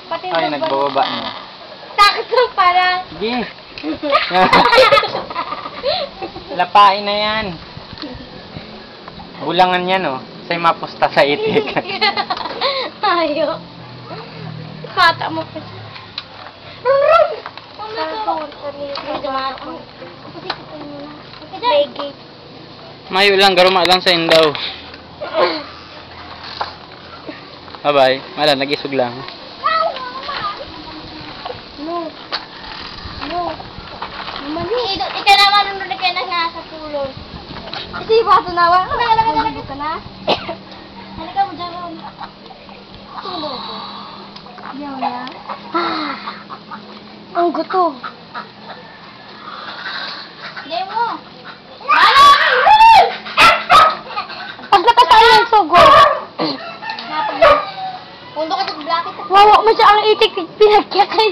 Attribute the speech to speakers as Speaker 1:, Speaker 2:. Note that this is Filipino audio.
Speaker 1: Pati
Speaker 2: Ay, nagbababa na.
Speaker 1: Sakit lang parang.
Speaker 2: Sige. Lapain na yan. Bulangan yan, oh. Sa'y mapusta sa itik.
Speaker 1: Ayo. Pata mo pa siya. Run!
Speaker 2: Mayo lang, garuma lang sa indaw. Bye-bye. Mala, nag-isog lang.
Speaker 1: No. No. Mali. Ikaw naman nung ka na nga sa pulon. Ito yung baso nawa. Halika ka na. Halika mo dyan. Tulo ko. Yaw na. Ang gutom. Hindi mo. Pag nakasali ng sugo. Pundo ka sa blacket. Wawa mo siya ang itik. Pinagkakay.